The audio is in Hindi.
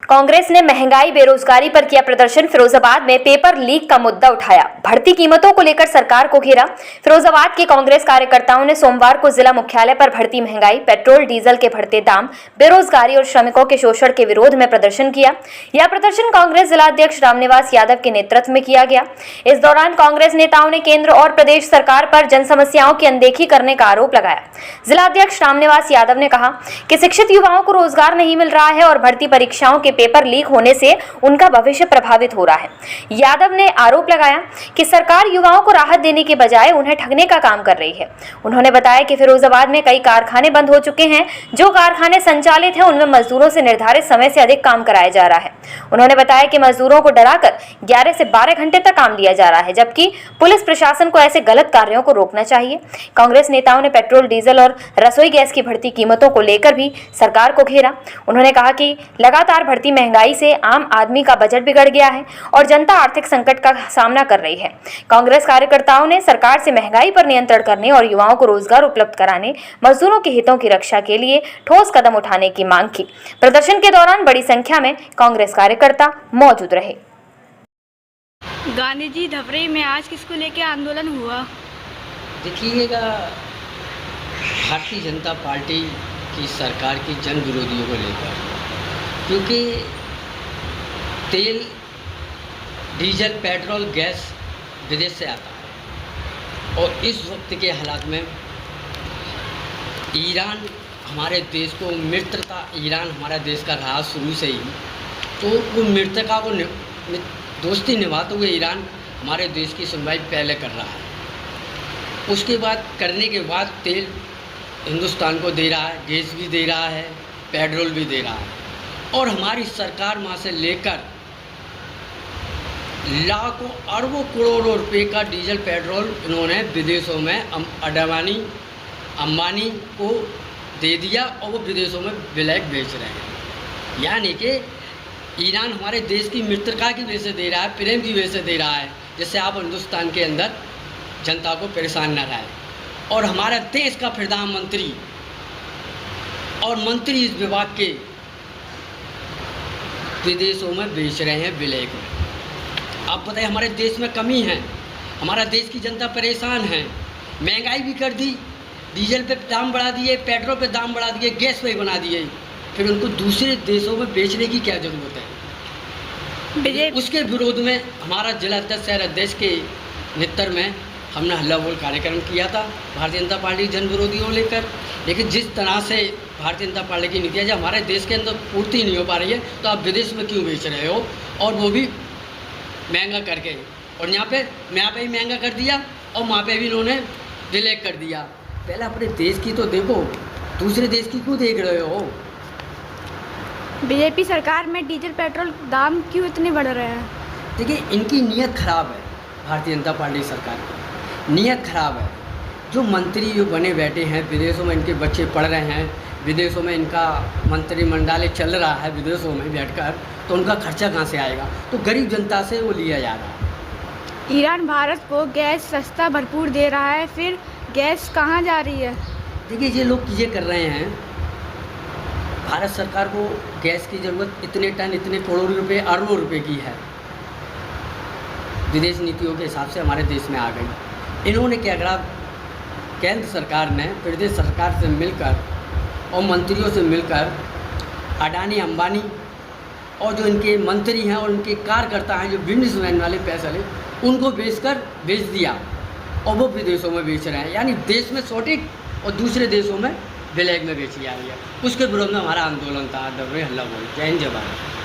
कांग्रेस ने महंगाई बेरोजगारी पर किया प्रदर्शन। फिरोजाबाद में पेपर लीक का मुद्दा उठाया। बढ़ती कीमतों को लेकर सरकार को घेरा। फिरोजाबाद के कांग्रेस कार्यकर्ताओं ने सोमवार को जिला मुख्यालय पर बढ़ती महंगाई, पेट्रोल डीजल के बढ़ते दाम, बेरोजगारी और श्रमिकों के शोषण के विरोध में प्रदर्शन किया। यह प्रदर्शन कांग्रेस जिलाध्यक्ष रामनिवास यादव के नेतृत्व में किया गया। इस दौरान कांग्रेस नेताओं ने केंद्र और प्रदेश सरकार पर जन समस्याओं की अनदेखी करने का आरोप लगाया। जिलाध्यक्ष रामनिवास यादव ने कहा कि शिक्षित युवाओं को रोजगार नहीं मिल रहा है और भर्ती परीक्षाओं के पेपर लीक होने से उनका भविष्य प्रभावित हो रहा है। यादव ने आरोप लगाया कि सरकार युवाओं को राहत देने के बजाय उन्हें ठगने का काम कर रही है। उन्होंने बताया कि फिरोजाबाद में कई कारखाने बंद हो चुके हैं। जो कारखाने संचालित हैं उनमें मजदूरों से निर्धारित समय से अधिक काम कराया जा रहा है। उन्होंने बताया कि मजदूरों को डराकर 11 से 12 घंटे तक काम दिया जा रहा है, जबकि पुलिस प्रशासन को ऐसे गलत कार्यों को रोकना चाहिए। कांग्रेस नेताओं ने पेट्रोल डीजल और रसोई गैस की बढ़ती कीमतों को लेकर भी सरकार को घेरा। उन्होंने कहा कि लगातार बढ़ती महंगाई से आम आदमी का बजट बिगड़ गया है और जनता आर्थिक संकट का सामना कर रही है। कांग्रेस कार्यकर्ताओं ने सरकार से महंगाई पर नियंत्रण करने और युवाओं को रोजगार उपलब्ध कराने, मजदूरों के हितों की रक्षा के लिए ठोस कदम उठाने की मांग की। प्रदर्शन के दौरान बड़ी संख्या में कांग्रेस कार्यकर्ता मौजूद रहे। गांधी जी धपरी में आज किसको लेकर आंदोलन हुआ? देखिएगा, भारतीय जनता पार्टी की सरकार की जन विरोधियों को लेकर, क्योंकि तेल, डीजल, पेट्रोल, गैस विदेश से आता है और इस वक्त के हालात में ईरान हमारे देश को मित्रता, ईरान हमारा देश का रहा शुरू से ही, तो वो मित्रता को दोस्ती निभाते हुए ईरान हमारे देश की सुनवाई पहले कर रहा है। उसके बाद करने के बाद तेल हिंदुस्तान को दे रहा है, गैस भी दे रहा है, पेट्रोल भी दे रहा है और हमारी सरकार वहाँ से लेकर लाखों अरबों करोड़ों रुपए का डीजल पेट्रोल इन्होंने विदेशों में अंबानी को दे दिया और वो विदेशों में ब्लैक बेच रहे हैं। यानी कि ईरान हमारे देश की मित्रता की वजह से दे रहा है, प्रेम की वजह से दे रहा है, जिससे आप हिंदुस्तान के अंदर जनता को परेशान न रहे। और हमारा देश का प्रधानमंत्री और मंत्री इस विभाग के विदेशों में बेच रहे हैं ब्लैक में। आप बताइए, हमारे देश में कमी है, हमारा देश की जनता परेशान है, महंगाई भी कर दी, डीजल पे दाम बढ़ा दिए, पेट्रोल पे दाम बढ़ा दिए, गैस पे बना दिए, फिर उनको दूसरे देशों में बेचने की क्या ज़रूरत है? उसके विरोध में हमारा जिला अध्यक्ष, शहर अध्यक्ष के नेतृत्व में हमने हल्ला बोल कार्यक्रम किया था भारतीय जनता पार्टी जन विरोधियों को लेकर। लेकिन जिस तरह से भारतीय जनता पार्टी की नीतियाँ जब हमारे देश के अंदर पूर्ति नहीं हो पा रही है, तो आप विदेश में क्यों बेच रहे हो, और वो भी महंगा करके। और यहाँ पे भी महंगा कर दिया और वहाँ पे भी इन्होंने ब्लैक कर दिया। पहले अपने देश की तो देखो, दूसरे देश की क्यों देख रहे हो? बीजेपी सरकार में डीजल पेट्रोल दाम क्यों इतने बढ़ रहे हैं? देखिए, इनकी नीयत खराब है, भारतीय जनता पार्टी सरकार की नीयत खराब है। जो मंत्री जो बने बैठे हैं, विदेशों में इनके बच्चे पढ़ रहे हैं, विदेशों में इनका मंत्रिमंडल चल रहा है विदेशों में बैठकर, तो उनका खर्चा कहाँ से आएगा? तो गरीब जनता से वो लिया जा रहा है। ईरान भारत को गैस सस्ता भरपूर दे रहा है, फिर गैस कहाँ जा रही है? देखिए, ये लोग चीज़ें कर रहे हैं। भारत सरकार को गैस की ज़रूरत इतने टन, इतने करोड़ रुपए, अरबों रुपए की है, विदेश नीतियों के हिसाब से हमारे देश में आ गई। इन्होंने क्या करा, केंद्र सरकार ने प्रदेश सरकार से मिलकर और मंत्रियों से मिलकर अडानी, अंबानी और जो इनके मंत्री हैं और उनके कार्यकर्ता हैं, जो बिजनेसमैन वाले पैसे ले, उनको बेच दिया और वो विदेशों में बेच रहे हैं। यानी देश में शॉर्टेज और दूसरे देशों में ब्लैक में बेची जा रही है। उसके विरोध में हमारा आंदोलन था, हल्ला बोल। जय हिंद, जय भारत।